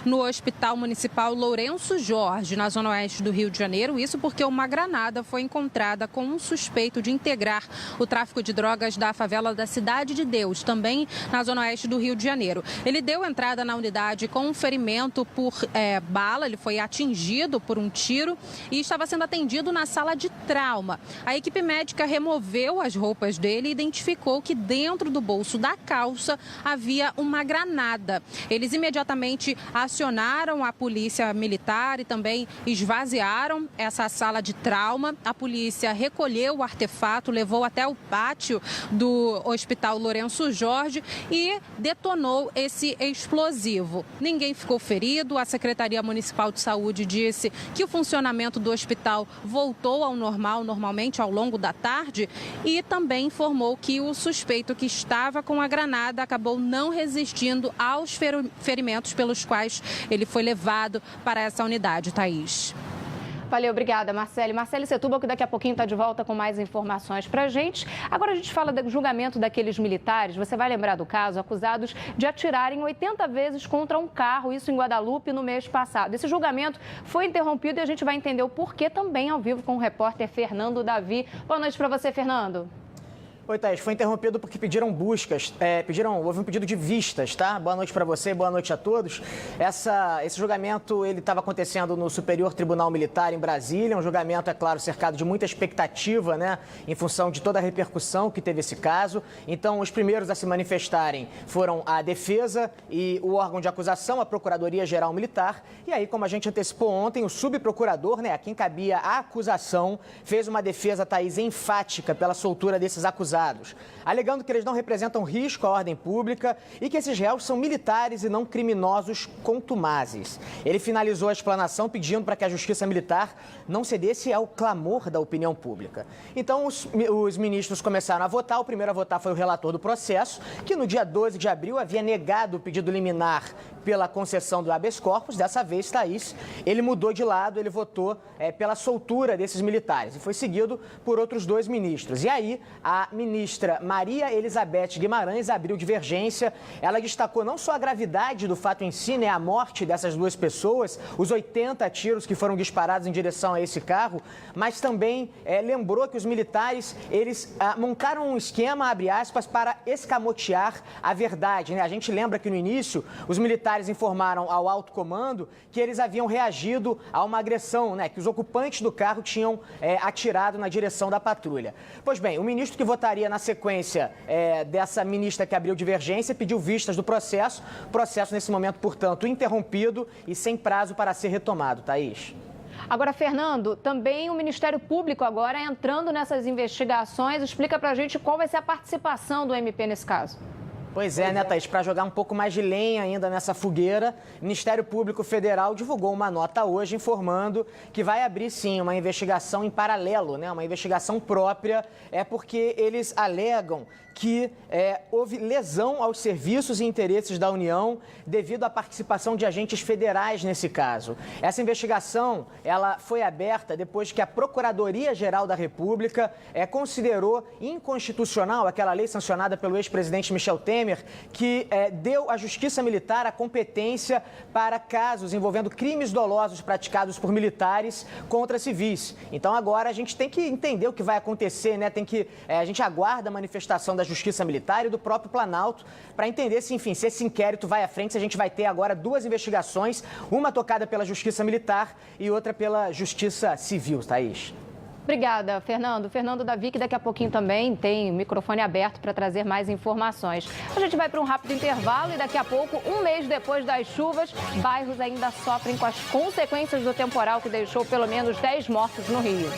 no Hospital Municipal Lourenço Jorge, na zona oeste do Rio de Janeiro. Isso porque uma granada foi encontrada com um suspeito de integrar o tráfico de drogas da favela da Cidade de Deus, também na zona oeste do Rio de Janeiro. Ele deu entrada na unidade com um ferimento por bala, ele foi atingido por um tiro e estava sendo atendido na sala de trauma. A equipe médica removeu as roupas dele e identificou que dentro do bolso da calça havia uma granada. Eles imediatamente acionaram a polícia militar e também esvaziaram essa sala de trauma. A polícia recolheu o artefato, levou até o pátio do Hospital Lourenço Jorge e detonou esse explosivo. Ninguém ficou ferido. A Secretaria Municipal de Saúde disse que o funcionamento do hospital voltou ao normal, normalmente ao longo da tarde, e também informou que o suspeito que estava com a granada acabou não resistindo aos ferimentos pelos quais ele foi levado para essa unidade, Thaís. Valeu, obrigada, Marcele. Marcele Setúbal, que daqui a pouquinho está de volta com mais informações para a gente. Agora a gente fala do julgamento daqueles militares. Você vai lembrar do caso, acusados de atirarem 80 vezes contra um carro, isso em Guadalupe, no mês passado. Esse julgamento foi interrompido e a gente vai entender o porquê também ao vivo com o repórter Fernando Davi. Boa noite para você, Fernando. Oi, Thaís. Foi interrompido porque pediram buscas, houve um pedido de vistas, tá? Boa noite para você, boa noite a todos. Esse julgamento, ele estava acontecendo no Superior Tribunal Militar em Brasília, um julgamento, é claro, cercado de muita expectativa, né? Em função de toda a repercussão que teve esse caso. Então, os primeiros a se manifestarem foram a defesa e o órgão de acusação, a Procuradoria-Geral Militar. E aí, como a gente antecipou ontem, o subprocurador, né, a quem cabia a acusação, fez uma defesa, Thaís, enfática pela soltura desses acusados, alegando que eles não representam risco à ordem pública e que esses réus são militares e não criminosos contumazes. Ele finalizou a explanação pedindo para que a Justiça Militar não cedesse ao clamor da opinião pública. Então, os ministros começaram a votar. O primeiro a votar foi o relator do processo, que no dia 12 de abril havia negado o pedido liminar pela concessão do habeas corpus. Dessa vez, Thaís, ele mudou de lado, ele votou pela soltura desses militares e foi seguido por outros dois ministros. E aí, a ministra Maria Elizabeth Guimarães abriu divergência. Ela destacou não só a gravidade do fato em si, né, a morte dessas duas pessoas, os 80 tiros que foram disparados em direção a esse carro, mas também lembrou que os militares, eles montaram um esquema, abre aspas, para escamotear a verdade, né? A gente lembra que no início, os militares informaram ao alto comando que eles haviam reagido a uma agressão, né, que os ocupantes do carro tinham atirado na direção da patrulha. Pois bem, o ministro que votaria na sequência dessa ministra que abriu divergência pediu vistas do processo. Processo, nesse momento, portanto, interrompido e sem prazo para ser retomado. Thaís. Agora, Fernando, também o Ministério Público agora entrando nessas investigações. Explica pra gente qual vai ser a participação do MP nesse caso. Pois é, né, Thaís? Para jogar um pouco mais de lenha ainda nessa fogueira, o Ministério Público Federal divulgou uma nota hoje informando que vai abrir, sim, uma investigação em paralelo, né? Uma investigação própria, porque eles alegam que houve lesão aos serviços e interesses da União devido à participação de agentes federais nesse caso. Essa investigação, ela foi aberta depois que a Procuradoria-Geral da República considerou inconstitucional aquela lei sancionada pelo ex-presidente Michel Temer, que deu à Justiça Militar a competência para casos envolvendo crimes dolosos praticados por militares contra civis. Então agora a gente tem que entender o que vai acontecer, né? A gente aguarda a manifestação da Justiça Militar e do próprio Planalto para entender se, enfim, se esse inquérito vai à frente, se a gente vai ter agora duas investigações, uma tocada pela Justiça Militar e outra pela Justiça Civil, Thaís. Obrigada, Fernando. Fernando Davi, que daqui a pouquinho também tem o microfone aberto para trazer mais informações. A gente vai para um rápido intervalo e daqui a pouco, um mês depois das chuvas, bairros ainda sofrem com as consequências do temporal que deixou pelo menos 10 mortos no Rio.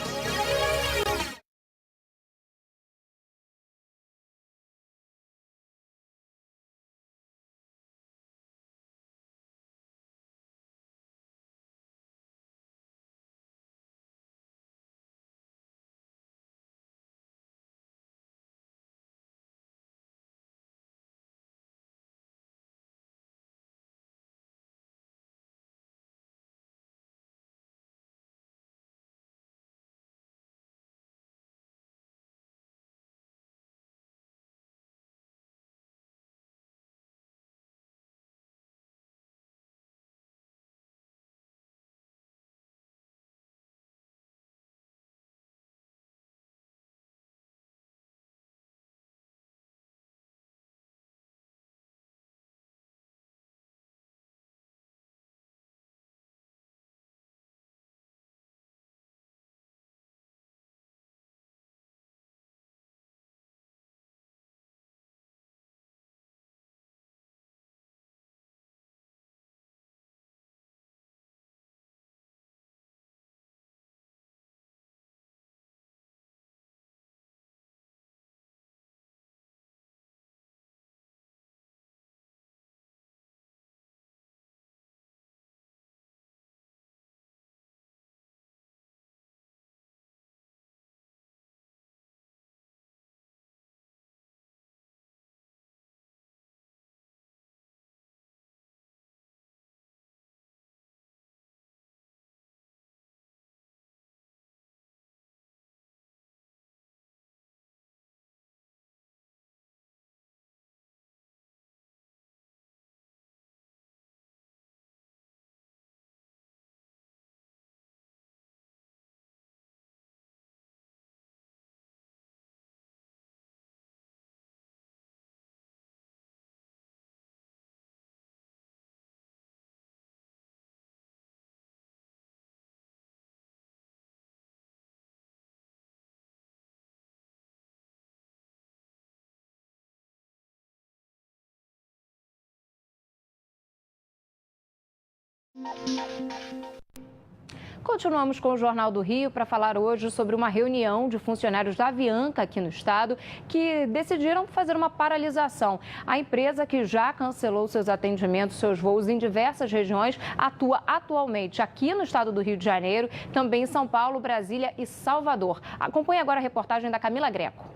Continuamos com o Jornal do Rio para falar hoje sobre uma reunião de funcionários da Avianca aqui no estado que decidiram fazer uma paralisação. A empresa, que já cancelou seus atendimentos, seus voos em diversas regiões, atua atualmente aqui no estado do Rio de Janeiro, também em São Paulo, Brasília e Salvador. Acompanhe agora a reportagem da Camila Greco.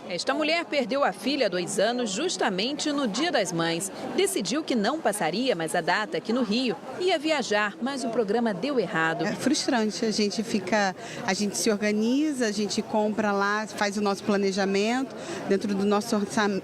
Esta mulher perdeu a filha há 2 anos justamente no Dia das Mães. Decidiu que não passaria mais a data aqui no Rio. Ia viajar, mas o programa deu errado. É frustrante, a gente se organiza, a gente compra lá, faz o nosso planejamento dentro do nosso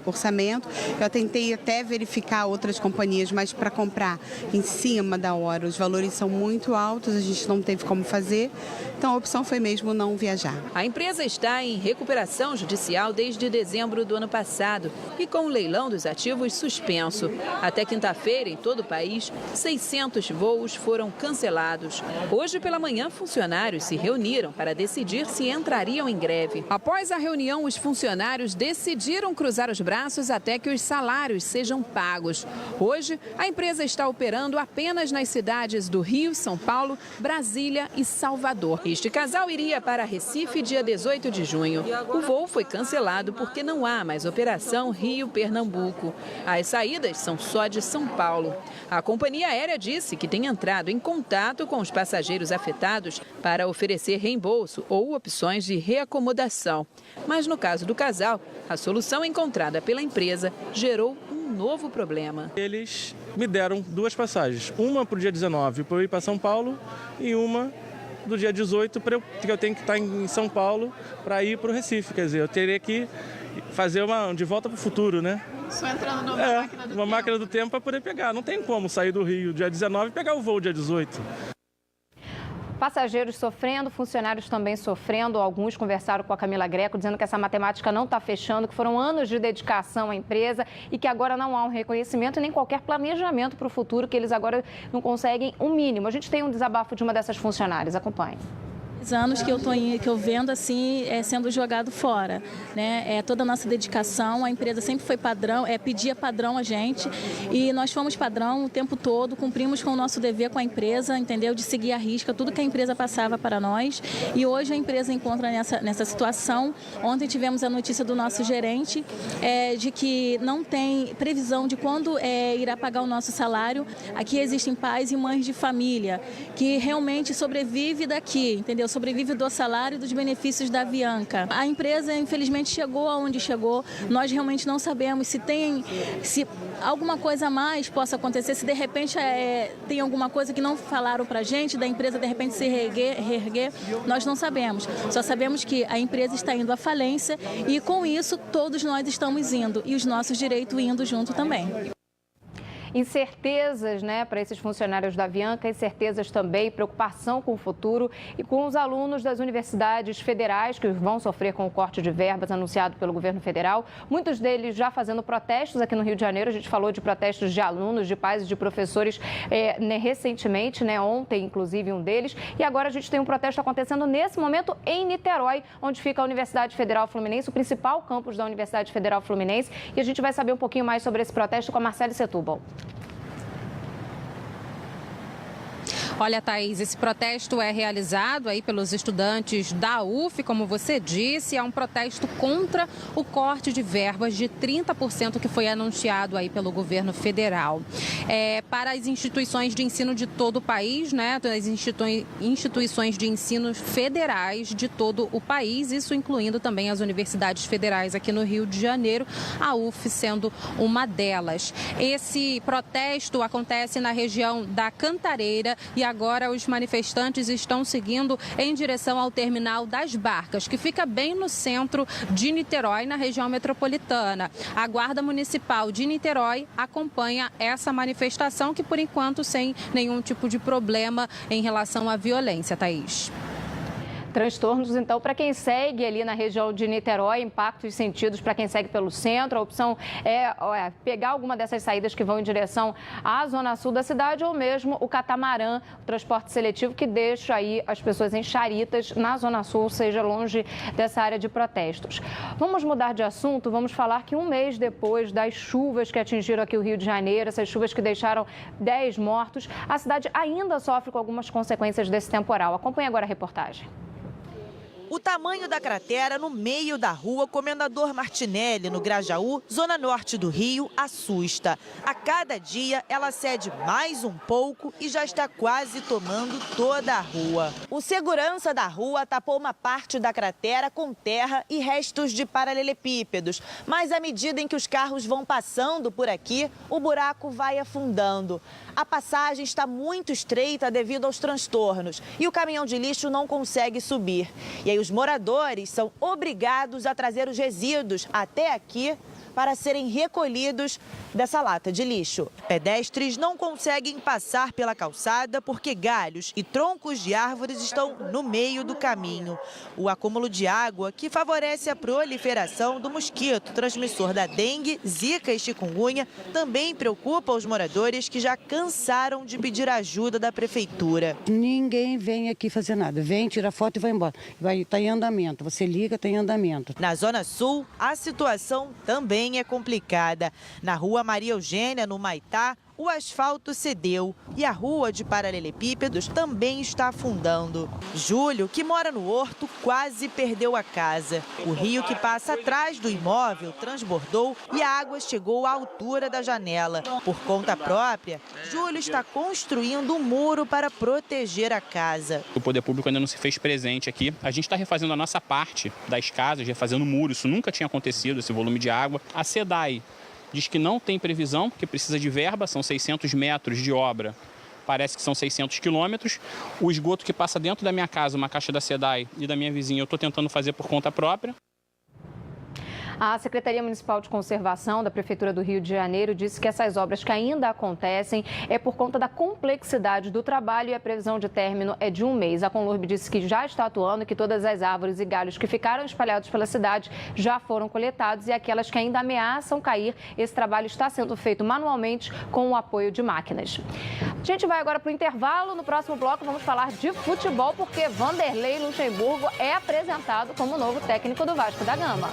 orçamento. Eu tentei até verificar outras companhias, mas para comprar em cima da hora, os valores são muito altos, a gente não teve como fazer. Então a opção foi mesmo não viajar. A empresa está em recuperação judicial desde dezembro do ano passado e com o leilão dos ativos suspenso. Até quinta-feira, em todo o país, 600 voos foram cancelados. Hoje pela manhã, funcionários se reuniram para decidir se entrariam em greve. Após a reunião, os funcionários decidiram cruzar os braços até que os salários sejam pagos. Hoje, a empresa está operando apenas nas cidades do Rio, São Paulo, Brasília e Salvador. Este casal iria para Recife dia 18 de junho. O voo foi cancelado porque não há mais operação Rio-Pernambuco. As saídas são só de São Paulo. A companhia aérea disse que tem entrado em contato com os passageiros afetados para oferecer reembolso ou opções de reacomodação. Mas no caso do casal, a solução encontrada pela empresa gerou um novo problema. Eles me deram 2 passagens, uma para o dia 19 para eu ir para São Paulo e uma do dia 18 que eu tenho que estar em São Paulo para ir para o Recife. Quer dizer, eu teria que fazer uma de volta para o futuro, né? Só entrando numa máquina do tempo. Uma máquina do tempo para poder pegar. Não tem como sair do Rio dia 19 e pegar o voo dia 18. Passageiros sofrendo, funcionários também sofrendo. Alguns conversaram com a Camila Greco, dizendo que essa matemática não está fechando, que foram anos de dedicação à empresa e que agora não há um reconhecimento e nem qualquer planejamento para o futuro, que eles agora não conseguem o mínimo. A gente tem um desabafo de uma dessas funcionárias. Acompanhe. Anos que eu vendo assim sendo jogado fora, né? Toda a nossa dedicação, a empresa sempre foi padrão, pedia padrão a gente e nós fomos padrão o tempo todo, cumprimos com o nosso dever com a empresa, entendeu? De seguir à risca tudo que a empresa passava para nós e hoje a empresa encontra nessa situação. Ontem tivemos a notícia do nosso gerente de que não tem previsão de quando irá pagar o nosso salário. Aqui existem pais e mães de família que realmente sobrevive daqui, entendeu? Sobrevive do salário e dos benefícios da Avianca. A empresa, infelizmente, chegou aonde chegou. Nós realmente não sabemos se alguma coisa a mais possa acontecer, se de repente tem alguma coisa que não falaram para a gente, da empresa de repente se reerguer, nós não sabemos. Só sabemos que a empresa está indo à falência e com isso todos nós estamos indo e os nossos direitos indo junto também. Incertezas, né, para esses funcionários da Avianca, incertezas também, preocupação com o futuro e com os alunos das universidades federais que vão sofrer com o corte de verbas anunciado pelo governo federal. Muitos deles já fazendo protestos aqui no Rio de Janeiro. A gente falou de protestos de alunos, de pais e de professores recentemente, né, ontem, inclusive, um deles. E agora a gente tem um protesto acontecendo nesse momento em Niterói, onde fica a Universidade Federal Fluminense, o principal campus da Universidade Federal Fluminense. E a gente vai saber um pouquinho mais sobre esse protesto com a Marcele Setúbal. Olha, Thaís, esse protesto é realizado aí pelos estudantes da UF, como você disse, é um protesto contra o corte de verbas de 30% que foi anunciado aí pelo governo federal. Para as instituições de ensino de todo o país, né, as instituições de ensino federais de todo o país, isso incluindo também as universidades federais aqui no Rio de Janeiro, a UF sendo uma delas. Esse protesto acontece na região da Cantareira e agora os manifestantes estão seguindo em direção ao terminal das Barcas, que fica bem no centro de Niterói, na região metropolitana. A Guarda Municipal de Niterói acompanha essa manifestação, que por enquanto sem nenhum tipo de problema em relação à violência, Thaís. Transtornos, então, para quem segue ali na região de Niterói, impactos sentidos para quem segue pelo centro. A opção é pegar alguma dessas saídas que vão em direção à zona sul da cidade ou mesmo o catamarã, o transporte seletivo que deixa aí as pessoas em Charitas, na zona sul, seja longe dessa área de protestos. Vamos mudar de assunto, vamos falar que um mês depois das chuvas que atingiram aqui o Rio de Janeiro, essas chuvas que deixaram 10 mortos, a cidade ainda sofre com algumas consequências desse temporal. Acompanhe agora a reportagem. O tamanho da cratera no meio da rua Comendador Martinelli, no Grajaú, zona norte do Rio, assusta. A cada dia, ela cede mais um pouco e já está quase tomando toda a rua. O segurança da rua tapou uma parte da cratera com terra e restos de paralelepípedos. Mas à medida em que os carros vão passando por aqui, o buraco vai afundando. A passagem está muito estreita devido aos transtornos e o caminhão de lixo não consegue subir. E aí os moradores são obrigados a trazer os resíduos até aqui para serem recolhidos dessa lata de lixo. Pedestres não conseguem passar pela calçada porque galhos e troncos de árvores estão no meio do caminho. O acúmulo de água, que favorece a proliferação do mosquito transmissor da dengue, zika e chikungunya, também preocupa os moradores que já cansaram de pedir ajuda da prefeitura. Ninguém vem aqui fazer nada. Vem, tira foto e vai embora. Está em andamento. Você liga, está em andamento. Na Zona Sul, a situação também é complicada. Na rua Maria Eugênia, no Maitá, o asfalto cedeu e a rua de paralelepípedos também está afundando. Júlio, que mora no Horto, quase perdeu a casa. O rio que passa atrás do imóvel transbordou e a água chegou à altura da janela. Por conta própria, Júlio está construindo um muro para proteger a casa. O poder público ainda não se fez presente aqui. A gente está refazendo a nossa parte das casas, refazendo o muro. Isso nunca tinha acontecido, esse volume de água. A SEDAI diz que não tem previsão, porque precisa de verba, são 600 metros de obra, parece que são 600 quilômetros. O esgoto que passa dentro da minha casa, uma caixa da SEDAI e da minha vizinha, eu estou tentando fazer por conta própria. A Secretaria Municipal de Conservação da Prefeitura do Rio de Janeiro disse que essas obras que ainda acontecem é por conta da complexidade do trabalho e a previsão de término é de um mês. A Conlurb disse que já está atuando e que todas as árvores e galhos que ficaram espalhados pela cidade já foram coletados e aquelas que ainda ameaçam cair, esse trabalho está sendo feito manualmente com o apoio de máquinas. A gente vai agora para o intervalo. No próximo bloco vamos falar de futebol porque Vanderlei Luxemburgo é apresentado como novo técnico do Vasco da Gama.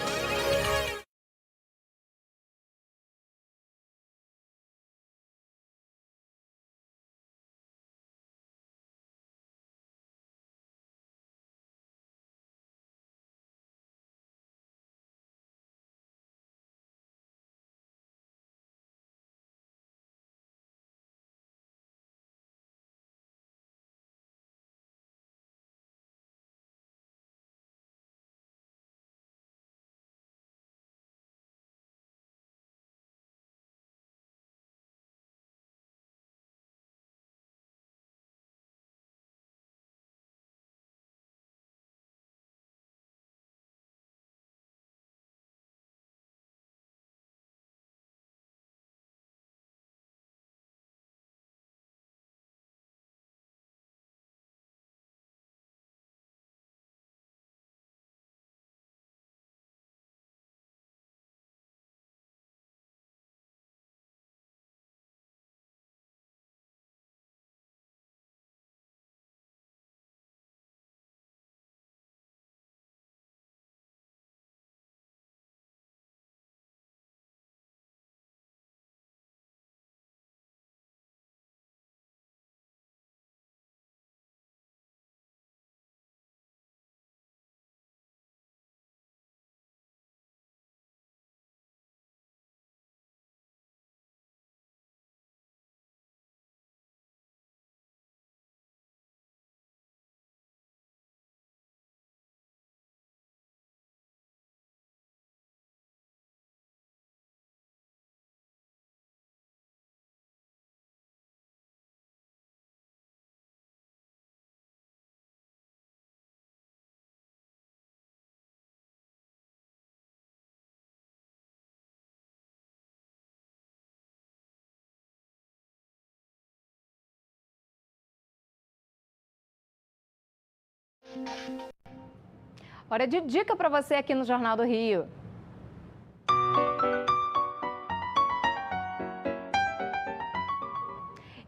Hora de dica para você aqui no Jornal do Rio.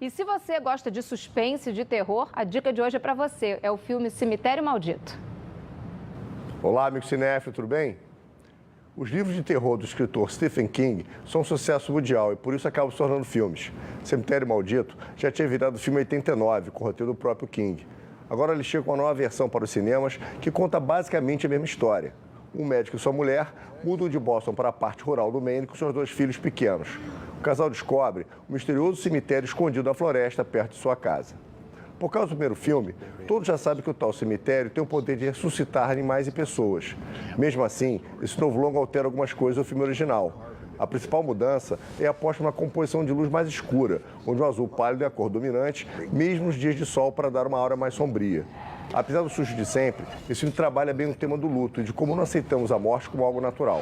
E se você gosta de suspense e de terror, a dica de hoje é para você. É o filme Cemitério Maldito. Olá, amigo cinéfilo, tudo bem? Os livros de terror do escritor Stephen King são um sucesso mundial e por isso acabam se tornando filmes. Cemitério Maldito já tinha virado filme em 89, com o roteiro do próprio King. Agora ele chega com uma nova versão para os cinemas que conta basicamente a mesma história. Um médico e sua mulher mudam de Boston para a parte rural do Maine com seus 2 filhos pequenos. O casal descobre um misterioso cemitério escondido na floresta perto de sua casa. Por causa do primeiro filme, todos já sabem que o tal cemitério tem o poder de ressuscitar animais e pessoas. Mesmo assim, esse novo longa altera algumas coisas do filme original. A principal mudança é a aposta na composição de luz mais escura, onde o azul pálido é a cor dominante, mesmo nos dias de sol, para dar uma aura mais sombria. Apesar do susto de sempre, esse filme trabalha bem o tema do luto e de como não aceitamos a morte como algo natural.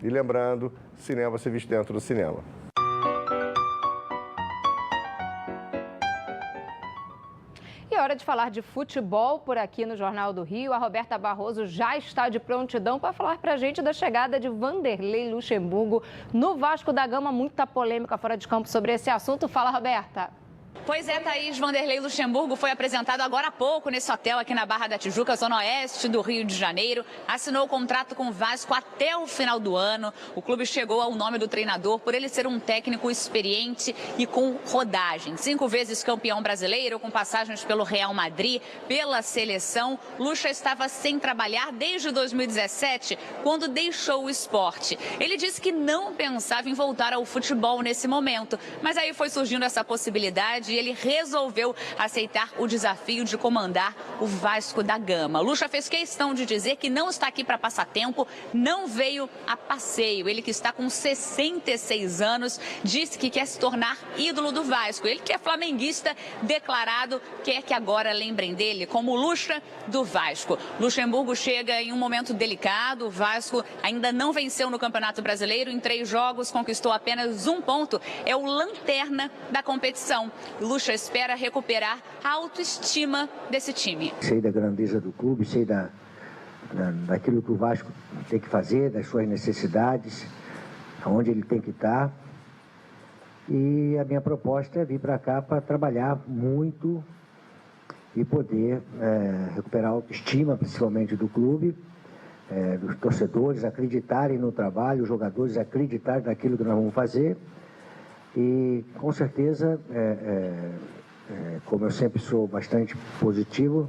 E lembrando, cinema você viste dentro do cinema. E é hora de falar de futebol por aqui no Jornal do Rio. A Roberta Barroso já está de prontidão para falar para a gente da chegada de Vanderlei Luxemburgo no Vasco da Gama. Muita polêmica fora de campo sobre esse assunto. Fala, Roberta. Pois é, Thaís, Vanderlei Luxemburgo foi apresentado agora há pouco nesse hotel aqui na Barra da Tijuca, zona oeste do Rio de Janeiro. Assinou o contrato com o Vasco até o final do ano. O clube chegou ao nome do treinador por ele ser um técnico experiente e com rodagem. 5 vezes campeão brasileiro, com passagens pelo Real Madrid, pela seleção. Luxa estava sem trabalhar desde 2017, quando deixou o esporte. Ele disse que não pensava em voltar ao futebol nesse momento, mas aí foi surgindo essa possibilidade e ele resolveu aceitar o desafio de comandar o Vasco da Gama. Luxa fez questão de dizer que não está aqui para passar tempo, não veio a passeio. Ele que está com 66 anos, disse que quer se tornar ídolo do Vasco. Ele que é flamenguista declarado, quer que agora lembrem dele como Luxa do Vasco. Luxemburgo chega em um momento delicado. O Vasco ainda não venceu no Campeonato Brasileiro. Em 3 jogos, conquistou apenas 1 ponto. É o lanterna da competição. Luxa espera recuperar a autoestima desse time. Sei da grandeza do clube, sei daquilo que o Vasco tem que fazer, das suas necessidades, aonde ele tem que estar. E a minha proposta é vir para cá para trabalhar muito e poder recuperar a autoestima, principalmente do clube, dos torcedores acreditarem no trabalho, os jogadores acreditarem naquilo que nós vamos fazer. E, com certeza, como eu sempre sou bastante positivo,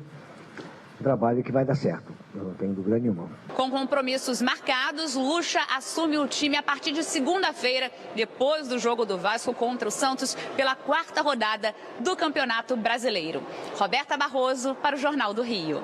trabalho que vai dar certo, eu não tenho dúvida nenhuma. Com compromissos marcados, Luxa assume o time a partir de segunda-feira, depois do jogo do Vasco contra o Santos, pela 4ª rodada do Campeonato Brasileiro. Roberta Barroso, para o Jornal do Rio.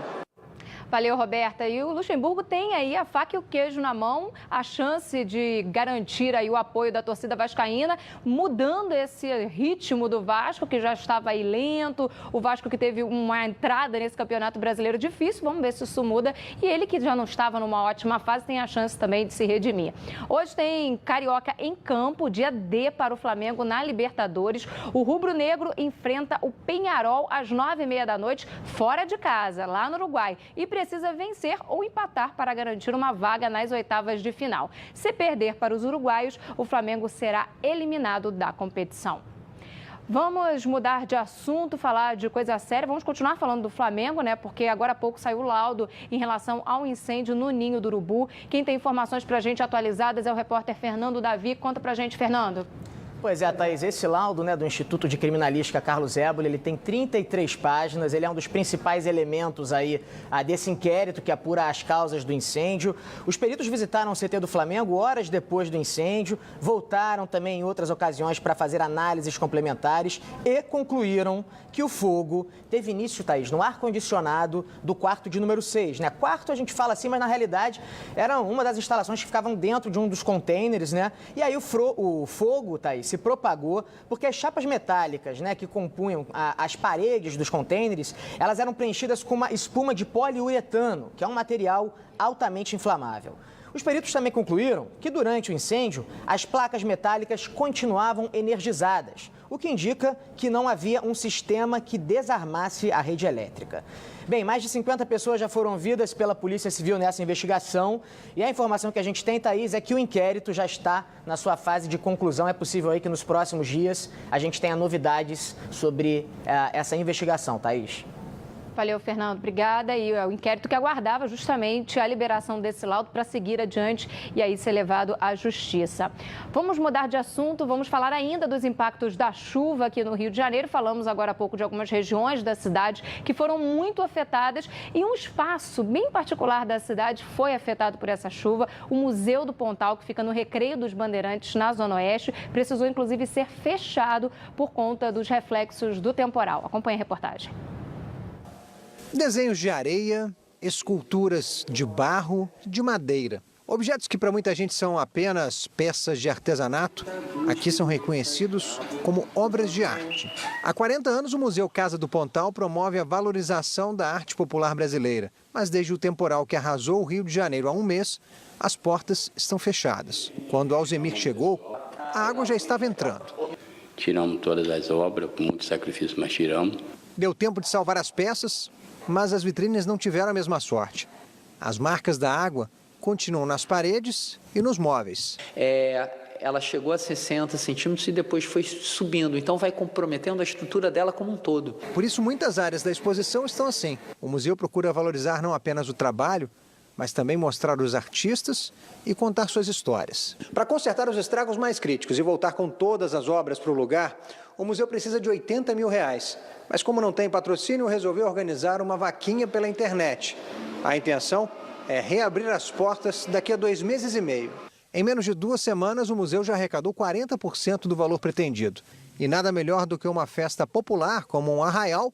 Valeu, Roberta. E o Luxemburgo tem aí a faca e o queijo na mão, a chance de garantir aí o apoio da torcida vascaína, mudando esse ritmo do Vasco, que já estava aí lento, o Vasco que teve uma entrada nesse Campeonato Brasileiro difícil, vamos ver se isso muda. E ele que já não estava numa ótima fase, tem a chance também de se redimir. Hoje tem Carioca em campo, dia D para o Flamengo na Libertadores. O rubro-negro enfrenta o Peñarol às 9h30 da noite, fora de casa, lá no Uruguai. E precisa vencer ou empatar para garantir uma vaga nas oitavas de final. Se perder para os uruguaios, o Flamengo será eliminado da competição. Vamos mudar de assunto, falar de coisa séria. Vamos continuar falando do Flamengo, né? Porque agora há pouco saiu o laudo em relação ao incêndio no Ninho do Urubu. Quem tem informações para a gente atualizadas é o repórter Fernando Davi. Conta para a gente, Fernando. Pois é, Thaís, esse laudo, né, do Instituto de Criminalística Carlos Éboli, ele tem 33 páginas, ele é um dos principais elementos aí desse inquérito que apura as causas do incêndio. Os peritos visitaram o CT do Flamengo horas depois do incêndio, voltaram também em outras ocasiões para fazer análises complementares e concluíram que o fogo teve início, Thaís, no ar-condicionado do quarto de número 6, né? Quarto a gente fala assim, mas na realidade era uma das instalações que ficavam dentro de um dos containers, né? E aí o fogo, Thaís, se propagou porque as chapas metálicas, né, que compunham as paredes dos contêineres, elas eram preenchidas com uma espuma de poliuretano, que é um material altamente inflamável. Os peritos também concluíram que durante o incêndio, as placas metálicas continuavam energizadas, o que indica que não havia um sistema que desarmasse a rede elétrica. Bem, mais de 50 pessoas já foram ouvidas pela Polícia Civil nessa investigação e a informação que a gente tem, Thaís, é que o inquérito já está na sua fase de conclusão. É possível aí que nos próximos dias a gente tenha novidades sobre essa investigação, Thaís. Valeu, Fernando. Obrigada. E o inquérito que aguardava justamente a liberação desse laudo para seguir adiante e aí ser levado à justiça. Vamos mudar de assunto, vamos falar ainda dos impactos da chuva aqui no Rio de Janeiro. Falamos agora há pouco de algumas regiões da cidade que foram muito afetadas e um espaço bem particular da cidade foi afetado por essa chuva. O Museu do Pontal, que fica no Recreio dos Bandeirantes, na Zona Oeste, precisou inclusive ser fechado por conta dos reflexos do temporal. Acompanhe a reportagem. Desenhos de areia, esculturas de barro, de madeira. Objetos que para muita gente são apenas peças de artesanato, aqui são reconhecidos como obras de arte. Há 40 anos, o Museu Casa do Pontal promove a valorização da arte popular brasileira. Mas desde o temporal que arrasou o Rio de Janeiro há um mês, as portas estão fechadas. Quando Alzemir chegou, a água já estava entrando. Tiramos todas as obras, com muito sacrifício, mas tiramos. Deu tempo de salvar as peças, mas as vitrines não tiveram a mesma sorte. As marcas da água continuam nas paredes e nos móveis. Ela chegou a 60 centímetros e depois foi subindo, então vai comprometendo a estrutura dela como um todo. Por isso, muitas áreas da exposição estão assim. O museu procura valorizar não apenas o trabalho, mas também mostrar os artistas e contar suas histórias. Para consertar os estragos mais críticos e voltar com todas as obras para o lugar, o museu precisa de R$80 mil. Mas como não tem patrocínio, resolveu organizar uma vaquinha pela internet. A intenção é reabrir as portas daqui a 2 meses e meio. Em menos de 2 semanas, o museu já arrecadou 40% do valor pretendido. E nada melhor do que uma festa popular, como um arraial,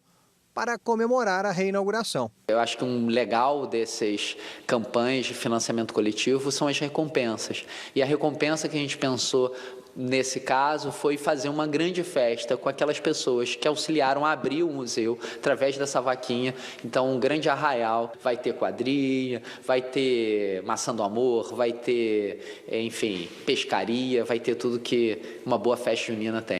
para comemorar a reinauguração. Eu acho que um legal dessas campanhas de financiamento coletivo são as recompensas. E a recompensa que a gente pensou nesse caso foi fazer uma grande festa com aquelas pessoas que auxiliaram a abrir o museu através dessa vaquinha. Então, um grande arraial, vai ter quadrilha, vai ter maçã do amor, vai ter, enfim, pescaria, vai ter tudo que uma boa festa junina tem.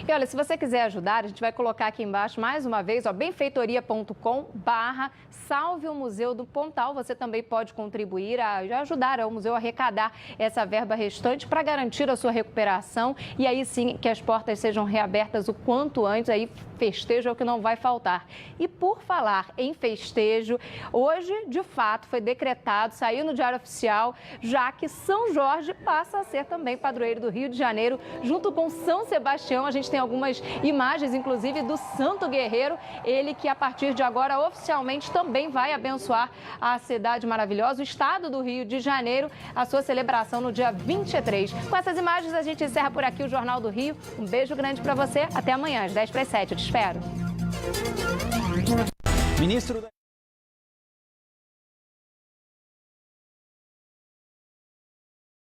E olha, se você quiser ajudar, a gente vai colocar aqui embaixo mais uma vez, benfeitoria.com/salve o Museu do Pontal. Você também pode contribuir a ajudar o museu a arrecadar essa verba restante para garantir a sua recuperação e aí sim que as portas sejam reabertas o quanto antes. Aí festejo é o que não vai faltar. E por falar em festejo, hoje de fato foi decretado, saiu no Diário Oficial, já que São Jorge passa a ser também padroeiro do Rio de Janeiro, junto com São Sebastião. A gente tem algumas imagens, inclusive, do Santo Guerreiro, ele que a partir de agora oficialmente também vai abençoar a cidade maravilhosa, o estado do Rio de Janeiro, a sua celebração no dia 23. Com essas imagens a gente encerra por aqui o Jornal do Rio. Um beijo grande para você, até amanhã às 6:50. Eu te espero.